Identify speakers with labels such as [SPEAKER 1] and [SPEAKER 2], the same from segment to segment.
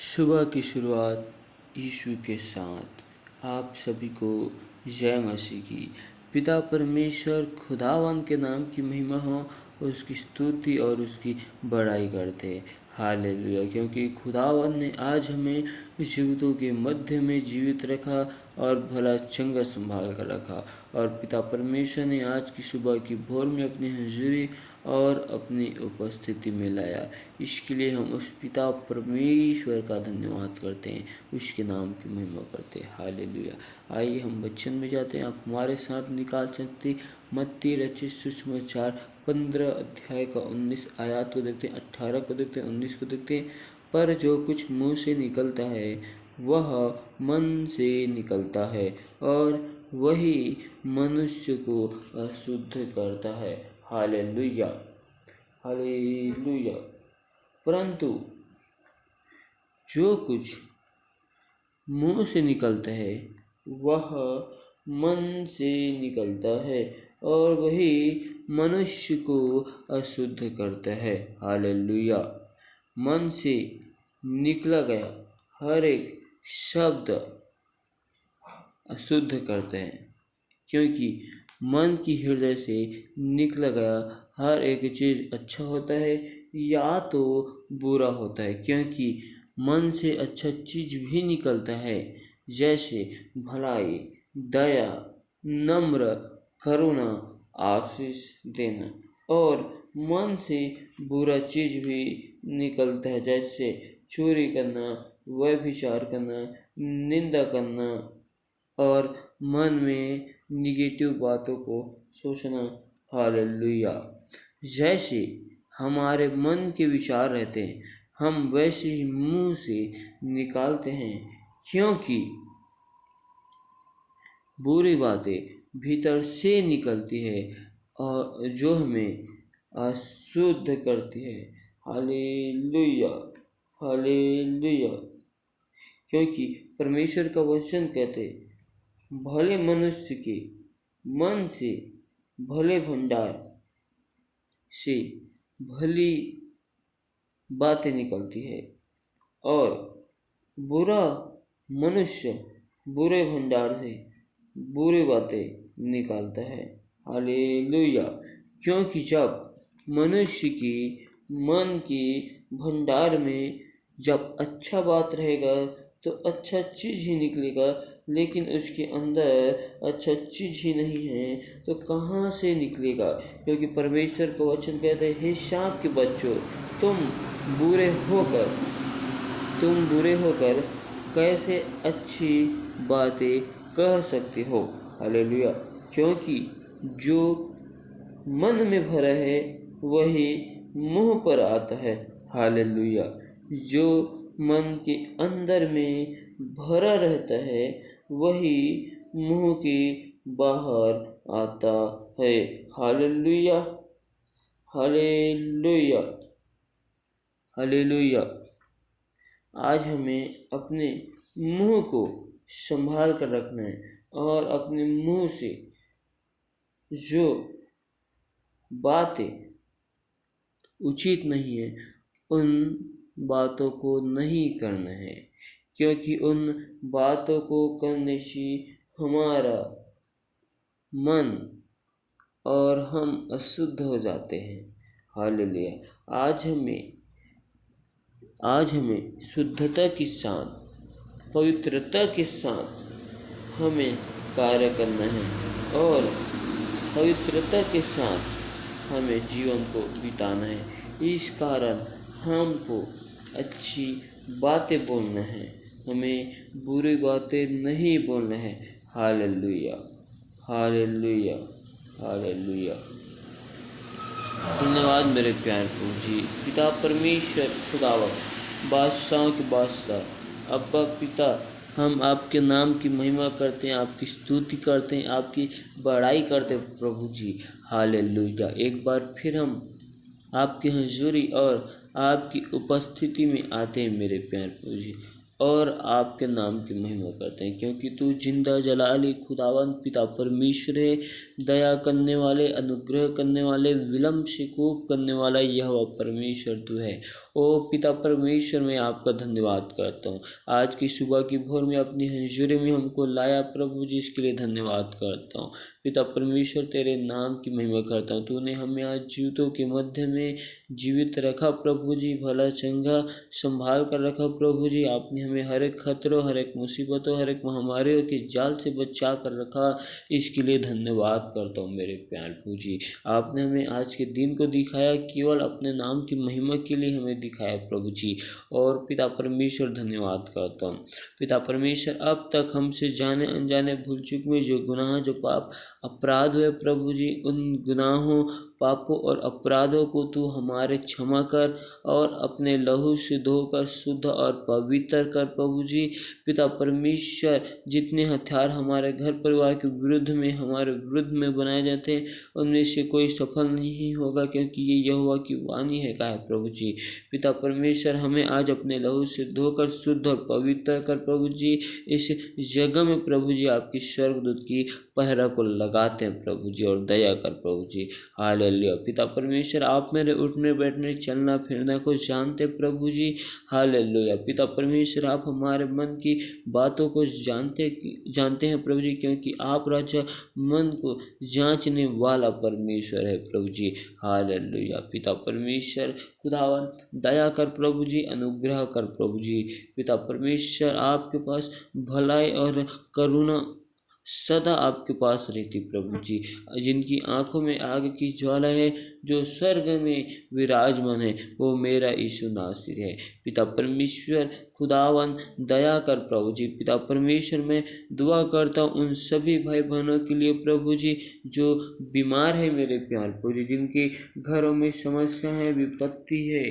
[SPEAKER 1] सुबह की शुरुआत यीशु के साथ आप सभी को जय मसीह की। पिता परमेश्वर खुदावन के नाम की महिमा हो, उसकी स्तुति और उसकी बड़ाई करते। हालेलुया। क्योंकि खुदावन ने आज हमें जीवितों के मध्य में जीवित रखा और भला चंगा संभाल कर रखा। और पिता परमेश्वर ने आज की सुबह की भोर में अपनी हजूरी और अपनी उपस्थिति में लाया। इसके लिए हम उस पिता परमेश्वर का धन्यवाद करते हैं, उसके नाम की महिमा करते हैं। हालेलुया। आइए हम वचन में जाते हैं। आप हमारे साथ निकाल सकते मत्ती रचित सुसमाचार 15 अध्याय का 19 आयत को देखते हैं, 18 को देखते हैं, 19 को देखते हैं। पर जो कुछ मुँह से निकलता है वह मन से निकलता है और वही मनुष्य को अशुद्ध करता है। Hallelujah, hallelujah. परंतु जो कुछ मुंह से निकलता है वह मन से निकलता है और वही मनुष्य को अशुद्ध करता है। हालेलुया। मन से निकला गया हर एक शब्द अशुद्ध करते हैं, क्योंकि मन की हृदय से निकला गया हर एक चीज़ अच्छा होता है या तो बुरा होता है। क्योंकि मन से अच्छा चीज़ भी निकलता है, जैसे भलाई, दया, नम्र, करुणा, आशीष देना। और मन से बुरा चीज़ भी निकलता है, जैसे चोरी करना, व्यभिचार करना, निंदा करना और मन में निगेटिव बातों को सोचना। हालेलुया। जैसे हमारे मन के विचार रहते हैं, हम वैसे ही मुंह से निकालते हैं, क्योंकि बुरी बातें भीतर से निकलती है और जो हमें अशुद्ध करती है। Hallelujah, hallelujah. क्योंकि परमेश्वर का वचन कहते, भले मनुष्य के मन से भले भंडार से भली बातें निकलती है और बुरा मनुष्य बुरे भंडार से बुरी बातें निकालता है। हालेलुया। क्योंकि जब मनुष्य की मन की भंडार में जब अच्छा बात रहेगा तो अच्छा चीज़ ही निकलेगा, लेकिन उसके अंदर अच्छा चीज़ ही नहीं है तो कहाँ से निकलेगा। क्योंकि परमेश्वर का वचन कहते हैं, हे शाप के बच्चों, तुम बुरे होकर कैसे अच्छी बातें कह सकते हो। हालेलुया। क्योंकि जो मन में भरा है वही मुंह पर आता है। हालेलुया। जो मन के अंदर में भरा रहता है वही मुंह के बाहर आता है। Hallelujah, hallelujah, hallelujah. आज हमें अपने मुंह को संभाल कर रखना है और अपने मुंह से जो बातें उचित नहीं है उन बातों को नहीं करना है, क्योंकि उन बातों को करने से हमारा मन और हम अशुद्ध हो जाते हैं। हालेलुया। आज हमें शुद्धता के साथ, पवित्रता के साथ हमें कार्य करना है और पवित्रता के साथ हमें जीवन को बिताना है। इस कारण हमको अच्छी बातें बोलना है, हमें बुरी बातें नहीं बोलना है। Hallelujah, hallelujah, hallelujah. धन्यवाद मेरे प्यारे प्रभु जी, पिता परमेश्वर खुदावन, बादशाहों के बादशाह, अब्बा पिता, हम आपके नाम की महिमा करते हैं, आपकी स्तुति करते हैं, आपकी बड़ाई करते हैं प्रभु जी। हालेलुया। एक बार फिर हम आपकी हजूरी और आपकी उपस्थिति में आते हैं मेरे प्यारे प्रभु जी। और आपके नाम की महिमा करते हैं, क्योंकि तू जिंदा जलाली खुदावन पिता परमेश्वर है, दया करने वाले, अनुग्रह करने वाले, विलम्ब से कोप करने वाला यहोवा परमेश्वर तू है। ओ पिता परमेश्वर, मैं आपका धन्यवाद करता हूँ। आज की सुबह की भोर में अपनी हंजूरी में हमको लाया प्रभु जी, इसके लिए धन्यवाद करता हूँ। पिता परमेश्वर, तेरे नाम की महिमा करता हूँ। तूने हमें आज जीवितों के मध्य में जीवित रखा प्रभु जी, भला चंगा संभाल कर रखा प्रभु जी। आपने हमें हर एक खतरों, हर एक मुसीबतों, हर एक महामारियों के जाल से बचा कर रखा, इसके लिए धन्यवाद करता हूँ मेरे प्यारे प्रभु जी। आपने हमें आज के दिन को दिखाया, केवल अपने नाम की महिमा के लिए हमें दिखाया प्रभु जी। और पिता परमेश्वर, धन्यवाद करता हूँ। पिता परमेश्वर, अब तक हमसे जाने अनजाने भूल चूक में जो गुनाह, जो पाप अपराध हुए प्रभु जी, उन गुनाहों, पापों और अपराधों को तू हमारे क्षमा कर और अपने लहू से धोकर शुद्ध और पवित्र कर प्रभु जी। पिता परमेश्वर, जितने हथियार हमारे घर परिवार के विरुद्ध में, हमारे विरुद्ध में बनाए जाते हैं, उनमें से कोई सफल नहीं होगा, क्योंकि ये यहोवा की वाणी है कहा है प्रभु जी। पिता परमेश्वर, हमें आज अपने लहू से धोकर शुद्ध और पवित्र कर प्रभु जी। इस जगह में प्रभु जी आपकी स्वर्गदूत की पहरा को लगाते हैं प्रभु जी, और दया कर प्रभु जी। हालेलुया। पिता परमेश्वर, आप मेरे उठने बैठने चलना फिरना को जानते प्रभु जी। हालेलुया। पिता परमेश्वर, आप हमारे मन की बातों को जानते हैं प्रभु जी, क्योंकि आप राजा मन को जांचने वाला परमेश्वर है प्रभु जी। हालेलुया। पिता परमेश्वर, खुदावन दया कर प्रभु जी, अनुग्रह कर प्रभु जी। पिता परमेश्वर, आपके पास भलाई और करुणा सदा आपके पास रहती प्रभु जी। जिनकी आंखों में आग की ज्वाला है, जो स्वर्ग में विराजमान है, वो मेरा यीशु नासरी है। पिता परमेश्वर, खुदावन दया कर प्रभु जी। पिता परमेश्वर, मैं दुआ करता हूँ उन सभी भाई बहनों के लिए प्रभु जी, जो बीमार है मेरे प्यार प्रभु जी, जिनके घरों में समस्या है, विपत्ति है,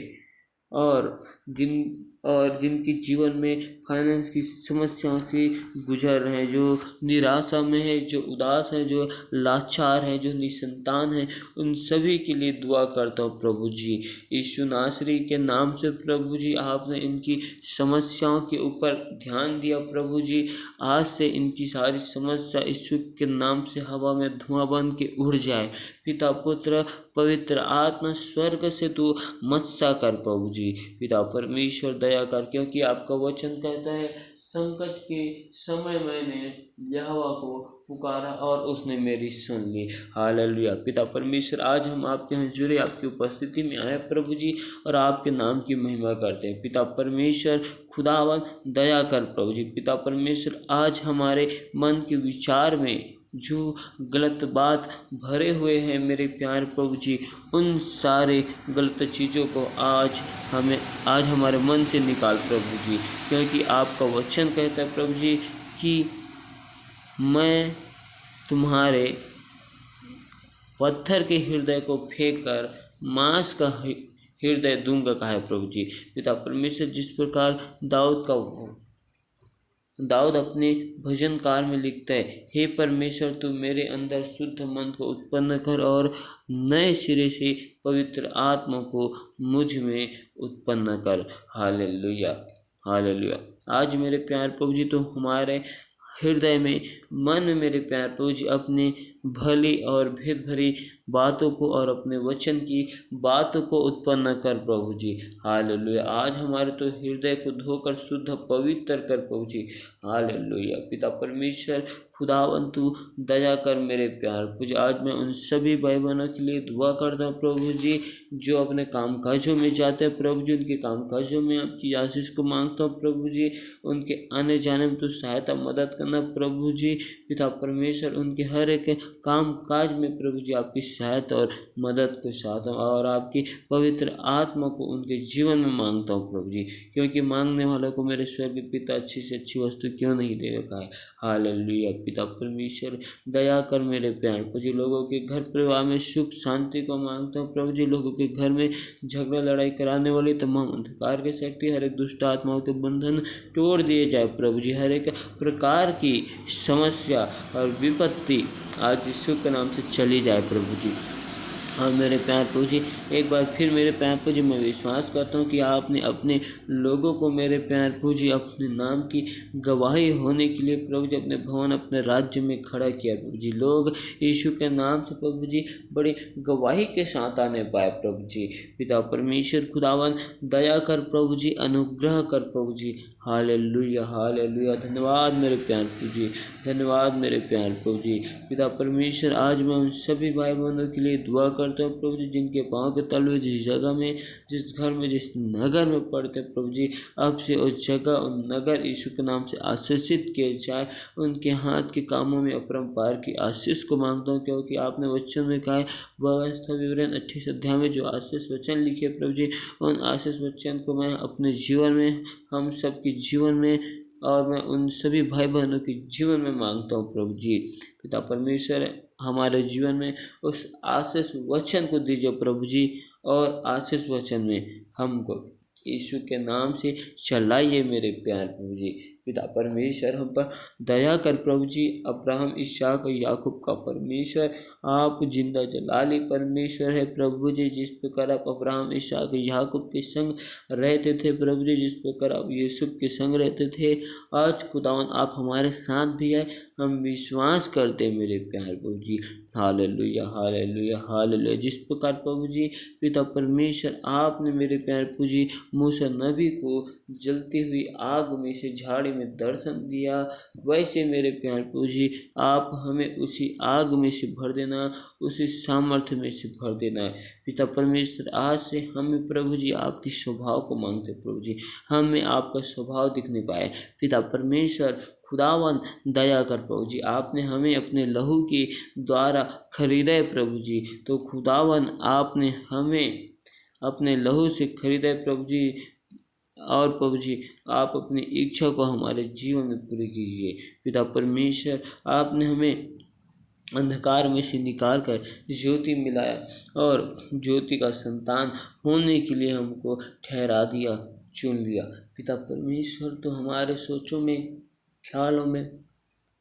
[SPEAKER 1] और जिनके जीवन में फाइनेंस की समस्याओं से गुजर रहे हैं, जो निराशा में है, जो उदास है, जो लाचार है, जो निसंतान है, उन सभी के लिए दुआ करता हूँ प्रभु जी। यीशु नासरी के नाम से प्रभु जी, आपने इनकी समस्याओं के ऊपर ध्यान दिया प्रभु जी। आज से इनकी सारी समस्या यीशु के नाम से हवा में धुआं बन के उड़ जाए। पिता पुत्र पवित्र आत्मा, स्वर्ग से तू मत्सा कर प्रभु जी। पिता परमेश्वर दया कर, क्योंकि आपका वचन कहता है, संकट के समय मैंने यहोवा को पुकारा और उसने मेरी सुन ली। हालेलुया। पिता परमेश्वर, आज हम आपके हजूरी, आपकी उपस्थिति में आए प्रभु जी, और आपके नाम की महिमा करते हैं। पिता परमेश्वर, खुदावन दया कर प्रभु जी। पिता परमेश्वर, आज हमारे मन के विचार में जो गलत बात भरे हुए हैं मेरे प्यार प्रभु जी, उन सारे गलत चीज़ों को आज हमारे मन से निकाल प्रभु जी, क्योंकि आपका वचन कहता है प्रभु जी कि मैं तुम्हारे पत्थर के हृदय को फेंक कर मांस का हृदय दूंगा कहा है प्रभु जी। पिता परमेश्वर, जिस प्रकार दाऊद अपने भजन काल में लिखता है, हे परमेश्वर, तू मेरे अंदर शुद्ध मन को उत्पन्न कर और नए सिरे से पवित्र आत्मा को मुझ में उत्पन्न कर। हालेलुया। हालेलुया। आज मेरे प्यार प्रभु जी, तो हमारे हृदय में, मन में मेरे प्यार प्रभु जी, अपने भली और भेद भरी बातों को और अपने वचन की बातों को उत्पन्न कर प्रभु जी। हालेलुया। आज हमारे तो हृदय को धोकर शुद्ध पवित्र कर प्रभु जी। हालेलुया। पिता परमेश्वर, खुदावन तू दया कर मेरे प्यार प्रभु जी। आज मैं उन सभी भाई बहनों के लिए दुआ करता हूँ प्रभु जी, जो अपने काम काजों में जाते हैं प्रभु जी। उनके काम काजों में आपकी आशीष को मांगता हूँ प्रभु जी। उनके आने जाने में तो सहायता मदद करना प्रभु जी। पिता परमेश्वर, उनके हर एक काम काज में प्रभु जी आपकी सहायता और मदद के साथ, और आपकी पवित्र आत्मा को उनके जीवन में मांगता हूँ प्रभु जी, क्योंकि मांगने वालों को मेरे स्वर्गीय पिता अच्छी से अच्छी वस्तु क्यों नहीं दे रखा है। हालेलुया। पिता परमेश्वर, दया कर मेरे प्यार प्रभु जी। लोगों के घर परिवार में सुख शांति को मांगता हूँ प्रभु जी। लोगों के घर में झगड़ा लड़ाई कराने वाली तमाम अंधकार के शक्ति, हर एक दुष्ट आत्माओं के बंधन तोड़ दिए जाए प्रभु जी। हर एक प्रकार की समस्या और विपत्ति आज यीशु के नाम से चली जाए प्रभु जी। हाँ मेरे प्यारे प्रभु जी, एक बार फिर मेरे प्यारे प्रभु जी मैं विश्वास करता हूँ कि आपने अपने लोगों को मेरे प्यारे प्रभु जी अपने नाम की गवाही होने के लिए प्रभु जी अपने भवन अपने राज्य में खड़ा किया प्रभु जी। लोग यीशु के नाम से प्रभु जी बड़ी गवाही के साथ आने पाए प्रभु जी। पिता परमेश्वर खुदावन दया कर प्रभु जी, अनुग्रह कर प्रभु जी। Hallelujah hallelujah. धन्यवाद मेरे प्यारे प्रभु जी, धन्यवाद मेरे प्यारे प्रभु जी। पिता परमेश्वर आज मैं उन सभी भाई बहनों के लिए दुआ करता हूँ प्रभु जी, जिनके पाँव के तलवे जिस जगह में, जिस घर में, जिस नगर में पड़ते प्रभु जी, अब से उस जगह उन नगर यीशु के नाम से आशीषित किए जाए। उनके हाथ के कामों में अपरंपार की आशीष को मांगता हूँ, क्योंकि आपने वचन में कहा है व्यवस्था विवरण 28 अध्याय में जो आशीष वचन लिखे प्रभु जी, उन आशीष वचन को मैं अपने जीवन में, हम सबके जीवन में और मैं उन सभी भाई बहनों के जीवन में मांगता हूँ प्रभु जी। पिता परमेश्वर हमारे जीवन में उस आशीष वचन को दीजिए प्रभु जी, और आशीष वचन में हमको यीशु के नाम से चलाइए मेरे प्यारे प्रभु जी। पिता परमेश्वर हम पर दया कर प्रभु जी। अब्राहम, इसहाक और याकूब का परमेश्वर, आप जिंदा जलाली परमेश्वर है प्रभु जी। जिस प्रकार आप अब्राहम, इसहाक और याकूब के संग रहते थे प्रभु जी, जिस प्रकार आप यूसुफ के संग रहते थे, आज खुदावन आप हमारे साथ भी आए, हम विश्वास करते मेरे प्यारे प्रभु जी। Hallelujah hallelujah hallelujah. जिस प्रकार प्रभु जी पिता परमेश्वर आपने मेरे प्यारे प्रभु जी मूसा नबी को जलती हुई आग में से झाड़ी में दर्शन दिया, वैसे मेरे प्यारे प्रभु जी आप हमें उसी आग में से भर देना, उसी सामर्थ्य में से भर देना। पिता परमेश्वर आज से हमें प्रभु जी आपके स्वभाव को मांगते प्रभु जी, हमें आपका स्वभाव दिखने पाए। पिता परमेश्वर खुदावन दया कर प्रभु जी, आपने हमें अपने लहू के द्वारा खरीदे प्रभु जी, तो खुदावन आपने हमें अपने लहू से खरीदे प्रभु जी, और प्रभु जी आप अपनी इच्छा को हमारे जीवन में पूरी कीजिए। पिता परमेश्वर आपने हमें अंधकार में से निकाल कर ज्योति मिलाया, और ज्योति का संतान होने के लिए हमको ठहरा दिया, चुन लिया। पिता परमेश्वर तो हमारे सोचों में, ख्यालों में,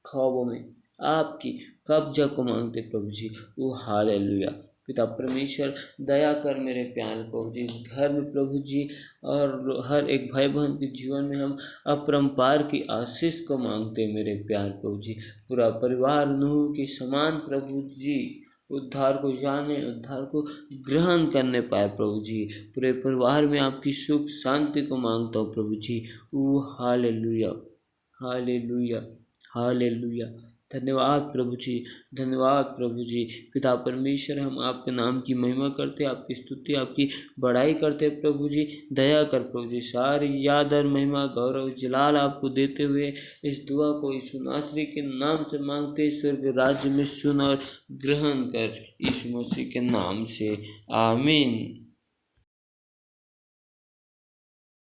[SPEAKER 1] ख्वाबों में आपकी कब्जा को मांगते प्रभु जी। वो हालेलुया। पिता परमेश्वर दया कर मेरे प्यारे प्रभु जी, इस घर में प्रभु जी और हर एक भाई बहन के जीवन में हम अपरंपार की आशीष को मांगते मेरे प्यारे प्रभु जी। पूरा परिवार नूह के समान प्रभु जी उद्धार को जाने, उद्धार को ग्रहण करने पाए प्रभु जी। पूरे परिवार में आपकी सुख शांति को मांगता हूँ प्रभु जी। वो हालेलुया हालेलुया हालेलुया। धन्यवाद प्रभु जी, धन्यवाद प्रभु जी। पिता परमेश्वर हम आपके नाम की महिमा करते, आपकी स्तुति, आपकी बड़ाई करते प्रभु जी। दया कर प्रभु जी, सारी याद और महिमा, गौरव, जलाल आपको देते हुए इस दुआ को यीशु नासरी के नाम से मांगते, स्वर्ग राज्य में सुन और ग्रहण कर, यीशु मसीह के नाम से आमीन।